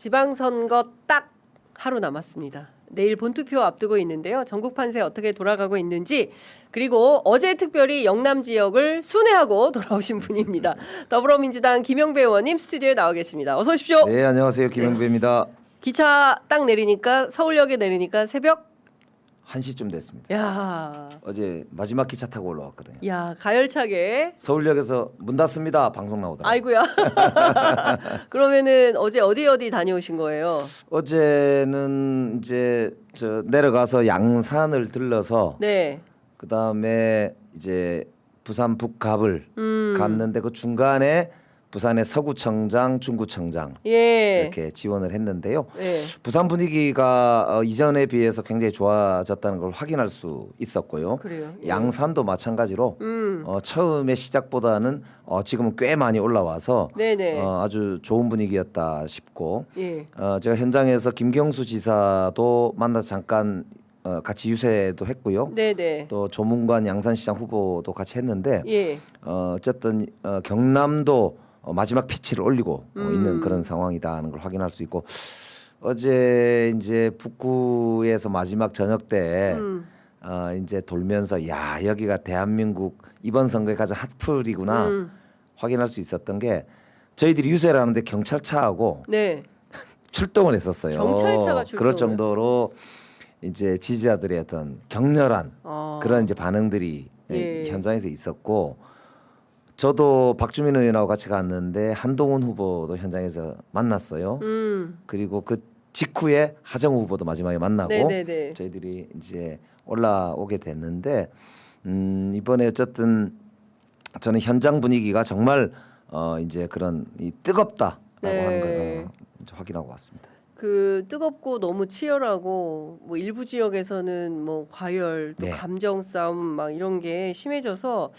지방선거 딱 하루 남았습니다. 내일 본투표 앞두고 있는데요. 전국 판세 어떻게 돌아가고 있는지, 그리고 어제 특별히 영남 지역을 순회하고 돌아오신 분입니다. 더불어민주당 김영배 의원님 스튜디오에 나와 계십니다. 어서 오십시오. 네, 안녕하세요. 김영배입니다. 기차 딱 내리니까, 서울역에 내리니까 새벽 1시쯤 됐습니다. 야, 어제 마지막 기차 타고 올라왔거든요. 야 가열차게. 서울역에서 문 닫습니다. 방송 나오더라고요. 아이고야. 그러면은 어제 어디 다녀오신 거예요? 어제는 이제 저 내려가서 양산을 들러서 네. 그다음에 이제 부산 북갑을 갔는데 그 중간에 부산의 서구청장, 중구청장 예. 이렇게 지원을 했는데요. 예. 부산 분위기가 이전에 비해서 굉장히 좋아졌다는 걸 확인할 수 있었고요. 그래요. 예. 양산도 마찬가지로 처음에 시작보다는 지금은 꽤 많이 올라와서 네네. 아주 좋은 분위기였다 싶고 예. 제가 현장에서 김경수 지사도 만나서 잠깐 같이 유세도 했고요. 네네. 또 조문관 양산시장 후보도 같이 했는데 예. 어쨌든 경남도 마지막 피치를 올리고 있는 그런 상황이다는 걸 확인할 수 있고 어제 이제 북구에서 마지막 저녁 때 이제 돌면서 야 여기가 대한민국 이번 선거에 가장 핫플이구나 확인할 수 있었던 게 저희들이 유세를 하는데 경찰차하고 네. 출동을 했었어요. 경찰차가 출동을. 그럴 정도로 이제 지지자들의 어떤 격렬한 그런 이제 반응들이 예. 현장에서 있었고 저도 박주민 의원하고 같이 갔는데 한동훈 후보도 현장에서 만났어요. 그리고 그 직후에 하정우 후보도 마지막에 만나고 네네네. 저희들이 이제 올라오게 됐는데 이번에 어쨌든 저는 현장 분위기가 정말 이제 그런 이 뜨겁다라고 네. 하는 걸 이제 확인하고 왔습니다. 그 뜨겁고 너무 치열하고 뭐 일부 지역에서는 뭐 과열 또 네. 감정 싸움 막 이런 게 심해져서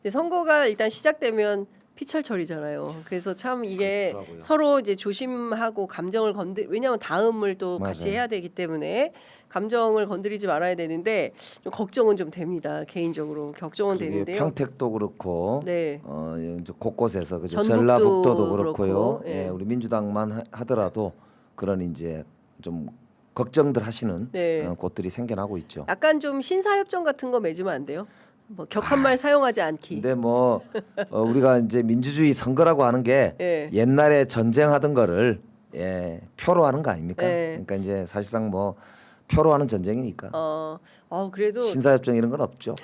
이제 선거가 일단 시작되면 피철철이잖아요. 그래서 참 이게 그렇더라고요. 서로 이제 조심하고 감정을 왜냐하면 다음을 또 같이 맞아요. 해야 되기 때문에 감정을 건드리지 말아야 되는데 좀 걱정은 좀 됩니다. 개인적으로 걱정은 그게 되는데요. 평택도 그렇고 네. 이제 곳곳에서 그죠? 전북도 전라북도도 그렇고요. 그렇고, 예. 예, 우리 민주당만 하더라도 그런 이제 좀 걱정들 하시는 네. 곳들이 생겨나고 있죠. 약간 좀 신사협정 같은 거 맺으면 안 돼요? 뭐 격한 말 사용하지 않기. 근데 뭐 우리가 이제 민주주의 선거라고 하는 게 예. 옛날에 전쟁하던 거를 표로 하는 거 아닙니까? 예. 그러니까 이제 사실상 뭐 표로 하는 전쟁이니까 그래도 신사협정 이런 건 없죠.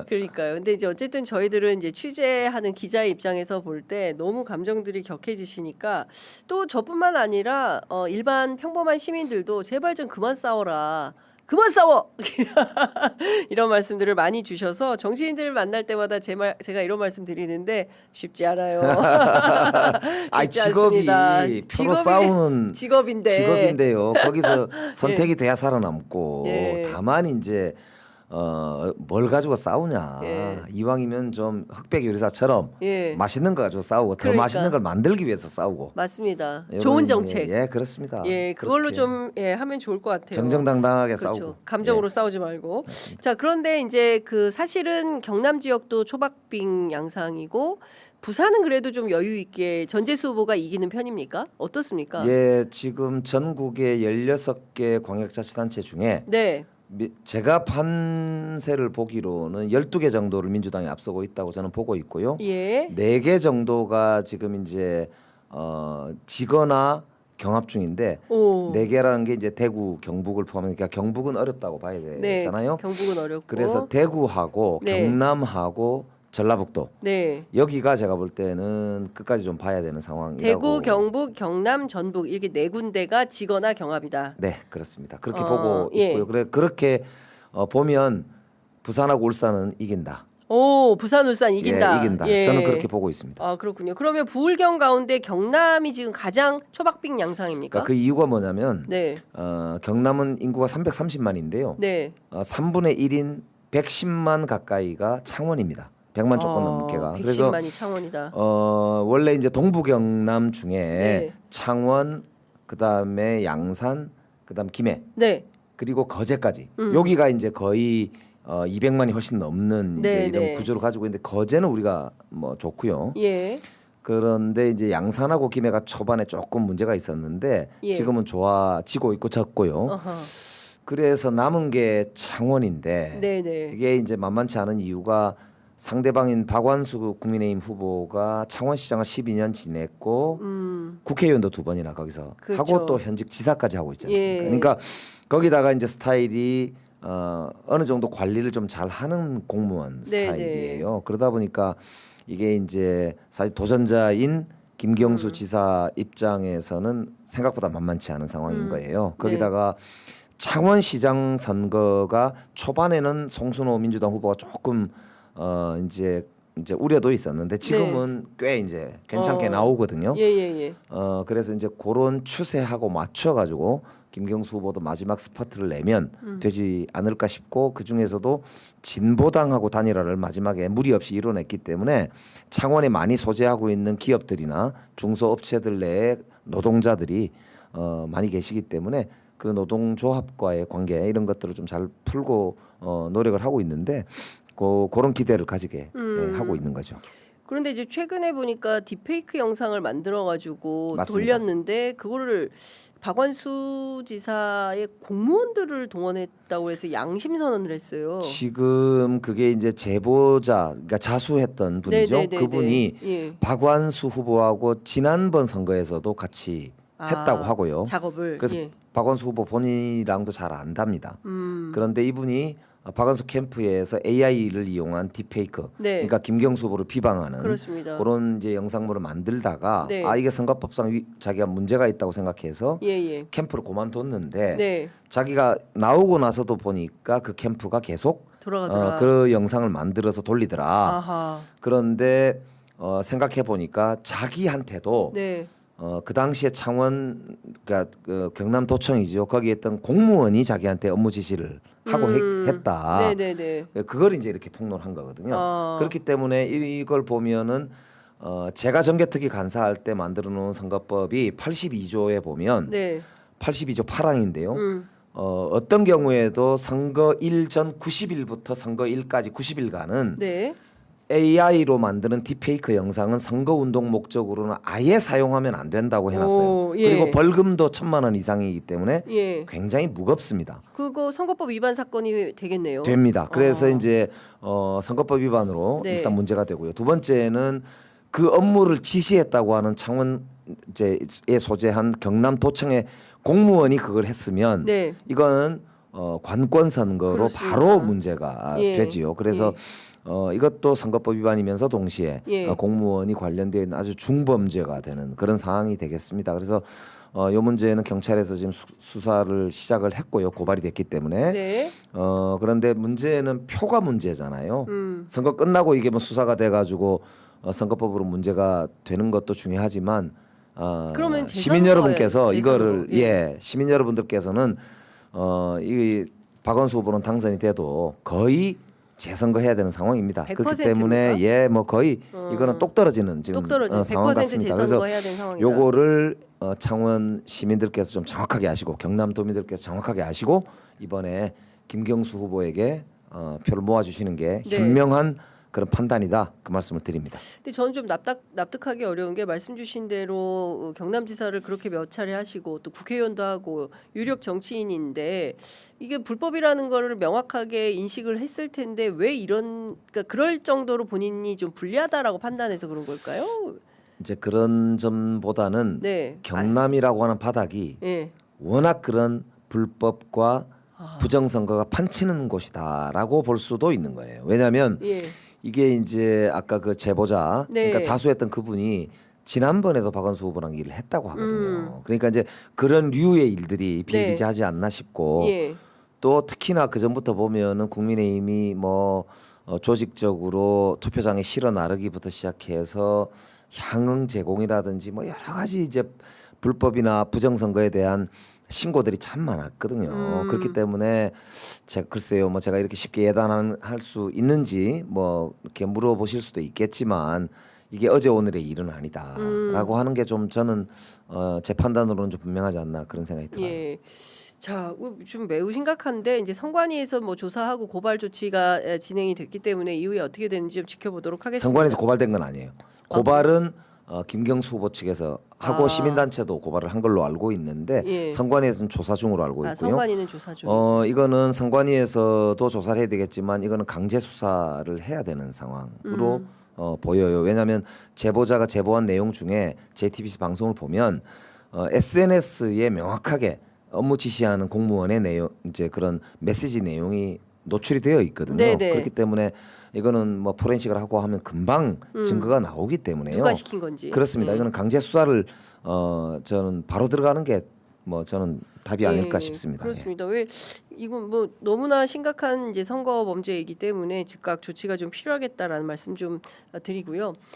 그러니까요. 근데 이제 어쨌든 저희들은 이제 취재하는 기자의 입장에서 볼 때 너무 감정들이 격해지시니까 또 저뿐만 아니라 일반 평범한 시민들도 제발 좀 그만 싸워라. 그만 싸워! 이런 말씀들을 많이 주셔서 정치인들을 만날 때마다 제가 이런 말씀 드리는데 쉽지 않아요. 아니 쉽지 직업이 않습니다. 표로 싸우는 직업인데요. 거기서 선택이 돼야 살아남고 예. 다만 이제 뭘 가지고 싸우냐. 예. 이왕이면 좀 흑백 요리사처럼 예. 맛있는 거 가지고 싸우고 더 그러니까. 맛있는 걸 만들기 위해서 싸우고. 맞습니다. 이런 좋은 이제, 정책. 예, 그렇습니다. 예, 그걸로 그렇게 좀 하면 좋을 것 같아요. 정정당당하게 그렇죠. 싸우고. 감정으로 싸우지 말고. 자, 그런데 이제 그 사실은 경남 지역도 초박빙 양상이고 부산은 그래도 좀 여유 있게 전재수 후보가 이기는 편입니까? 어떻습니까? 예, 지금 전국의 16개 광역자치단체 중에 네. 제가 판세를 보기로는 12개 정도를 민주당이 앞서고 있다고 저는 보고 있고요. 예. 4개 정도가 지금 이제 지거나 경합 중인데 오. 4개라는 게 이제 대구, 경북을 포함하니까 경북은 어렵다고 봐야 네. 되잖아요. 경북은 어렵고. 그래서 대구하고 네. 경남하고 전라북도 네. 여기가 제가 볼 때는 끝까지 좀 봐야 되는 상황이라고. 대구, 경북, 경남, 전북 이렇게 네 군데가 지거나 경합이다. 네, 그렇습니다. 그렇게 보고 예. 있고요. 그렇게 보면 부산하고 울산은 이긴다. 오, 부산, 울산 이긴다. 예, 이긴다. 예. 저는 그렇게 보고 있습니다. 아, 그렇군요. 그러면 부울경 가운데 경남이 지금 가장 초박빙 양상입니까? 그러니까 그 이유가 뭐냐면 네. 경남은 인구가 330만인데요. 네. 3분의 1인 110만 가까이가 창원입니다. 100만 조금 넘게가. 110만이 창원이다. 원래 이제 동부 경남 중에 네. 창원, 그다음에 양산, 그다음 김해, 네. 그리고 거제까지. 여기가 이제 거의 200만이 훨씬 넘는 이제 네, 이런 네. 구조를 가지고 있는데 거제는 우리가 뭐 좋고요. 예. 그런데 이제 양산하고 김해가 초반에 조금 문제가 있었는데 예. 지금은 좋아지고 있고 졌고요. 어허. 그래서 남은 게 창원인데 네네. 이게 이제 만만치 않은 이유가 상대방인 박완수 국민의힘 후보가 창원시장을 12년 지냈고 국회의원도 2번이나 거기서 그렇죠. 하고 또 현직 지사까지 하고 있지 않습니까? 예. 그러니까 거기다가 이제 스타일이 어느 정도 관리를 좀 잘하는 공무원 네네. 스타일이에요. 그러다 보니까 이게 이제 사실 도전자인 김경수 지사 입장에서는 생각보다 만만치 않은 상황인 거예요. 거기다가 창원시장 선거가 초반에는 송순호 민주당 후보가 조금 이제 우려도 있었는데 지금은 꽤 이제 괜찮게 나오거든요. 예예예. 그래서 이제 그런 추세하고 맞춰 가지고 김경수 후보도 마지막 스퍼트를 내면 되지 않을까 싶고 그 중에서도 진보당하고 단일화를 마지막에 무리 없이 이뤄냈기 때문에 창원에 많이 소재하고 있는 기업들이나 중소업체들 내에 노동자들이 많이 계시기 때문에 그 노동조합과의 관계 이런 것들을 좀 잘 풀고 노력을 하고 있는데 그런 기대를 가지게 하고 있는 거죠. 그런데 이제 최근에 보니까 딥페이크 영상을 만들어 가지고 맞습니다. 돌렸는데 그거를 박완수 지사의 공무원들을 동원했다고 해서 양심 선언을 했어요. 지금 그게 이제 제보자, 그러니까 자수했던 분이죠. 네네네네. 그분이 예. 박완수 후보하고 지난번 선거에서도 같이 했다고 하고요. 작업을. 그래서 예. 박완수 후보 본인이랑도 잘 안답니다. 그런데 이분이 박완수 캠프에서 AI를 이용한 딥페이크, 네. 그러니까 김경수 후보를 비방하는 그렇습니다. 그런 이제 영상물을 만들다가 네. 이게 선거법상 자기가 문제가 있다고 생각해서 예예. 캠프를 그만뒀는데 네. 자기가 나오고 나서도 보니까 그 캠프가 계속 돌아가더라. 그 영상을 만들어서 돌리더라. 아하. 그런데 생각해 보니까 자기한테도 네. 그 당시에 창원 그러니까 그 경남도청이죠. 거기에 있던 공무원이 자기한테 업무 지시를 하고 했다. 네네네. 그걸 이제 이렇게 폭로한 거거든요. 아. 그렇기 때문에 이걸 보면은 제가 정개특위 간사할 때 만들어 놓은 선거법이 82조에 보면 네. 82조 8항인데요. 어떤 경우에도 선거일 전 90일부터 선거일까지 90일간은 네. AI로 만드는 딥페이크 영상은 선거운동 목적으로는 아예 사용하면 안 된다고 해놨어요. 오, 예. 그리고 벌금도 1,000만 원 이상이기 때문에 예. 굉장히 무겁습니다. 그거 선거법 위반 사건이 되겠네요. 됩니다. 그래서 이제 선거법 위반으로 네. 일단 문제가 되고요. 두 번째는 그 업무를 지시했다고 하는 창원에 소재한 경남도청의 공무원이 그걸 했으면 네. 이거는 관권 선거로 그렇습니다. 바로 문제가 예. 되지요. 그래서 이것도 선거법 위반이면서 동시에 예. 공무원이 관련되어 있는 아주 중범죄가 되는 그런 상황이 되겠습니다. 그래서 이 문제는 경찰에서 지금 수사를 시작을 했고요. 고발이 됐기 때문에 네. 그런데 문제는 표가 문제잖아요. 선거 끝나고 이게 뭐 수사가 돼가지고 선거법으로 문제가 되는 것도 중요하지만 그러면 시민 여러분께서 재선거예요. 이거를 재선거. 시민 여러분들께서는 이 박원수 후보는 당선이 돼도 거의 재선거 해야 되는 상황입니다. 그렇기 100% 때문에 입니까? 뭐 거의 이거는 똑 떨어지는 지금 똑 떨어진 상황 100% 같습니다. 그래서 재선거 해야 되는 상황이다. 요거를 창원 시민들께서 좀 정확하게 아시고 경남 도민들께서 정확하게 아시고 이번에 김경수 후보에게 표를 모아주시는 게 네. 현명한 그런 판단이다 그 말씀을 드립니다. 근데 저는 좀 납득하기 어려운 게 말씀 주신 대로 경남지사를 그렇게 몇 차례 하시고 또 국회의원도 하고 유력 정치인인데 이게 불법이라는 거를 명확하게 인식을 했을 텐데 왜 그러니까 그럴 정도로 본인이 좀 불리하다라고 판단해서 그런 걸까요? 이제 그런 점보다는 네. 경남이라고 하는 바닥이 예. 워낙 그런 불법과 부정선거가 판치는 곳이다라고 볼 수도 있는 거예요. 왜냐하면 예. 이게 이제 아까 그 제보자 네. 그러니까 자수했던 그분이 지난번에도 박원수 후보랑 일을 했다고 하거든요. 그러니까 이제 그런 류의 일들이 비일비재하지 않나 싶고 예. 또 특히나 그 전부터 보면은 국민의힘이 뭐 조직적으로 투표장에 실어 나르기부터 시작해서 향응 제공이라든지 뭐 여러 가지 이제 불법이나 부정선거에 대한 신고들이 참 많았거든요. 그렇기 때문에 글쎄요, 뭐 제가 이렇게 쉽게 예단할 수 있는지 뭐 이렇게 물어보실 수도 있겠지만 이게 어제 오늘의 일은 아니다라고 하는 게 좀 저는 제 판단으로는 좀 분명하지 않나 그런 생각이 들어요. 예. 자, 좀 매우 심각한데 이제 선관위에서 뭐 조사하고 고발 조치가 진행이 됐기 때문에 이후에 어떻게 되는지 좀 지켜보도록 하겠습니다. 선관위에서 고발된 건 아니에요. 고발은 김경수 후보 측에서 하고 아. 시민단체도 고발을 한 걸로 알고 있는데 예. 선관위에서는 조사 중으로 알고 있고요. 선관위는 조사 중. 이거는 선관위에서도 조사를 해야 되겠지만 이거는 강제 수사를 해야 되는 상황으로 보여요. 왜냐하면 제보자가 제보한 내용 중에 JTBC 방송을 보면 SNS에 명확하게 업무 지시하는 공무원의 내용 이제 그런 메시지 내용이 노출이 되어 있거든요. 네네. 그렇기 때문에 이거는 뭐 포렌식을 하고 하면 금방 증거가 나오기 때문에요. 누가 시킨 건지. 그렇습니다. 이거는 강제 수사를 저는 바로 들어가는 게 뭐 저는 답이 아닐까 예, 싶습니다. 그렇습니다. 왜 이건 뭐 너무나 심각한 이제 선거 범죄이기 때문에 즉각 조치가 좀 필요하겠다라는 말씀 좀 드리고요.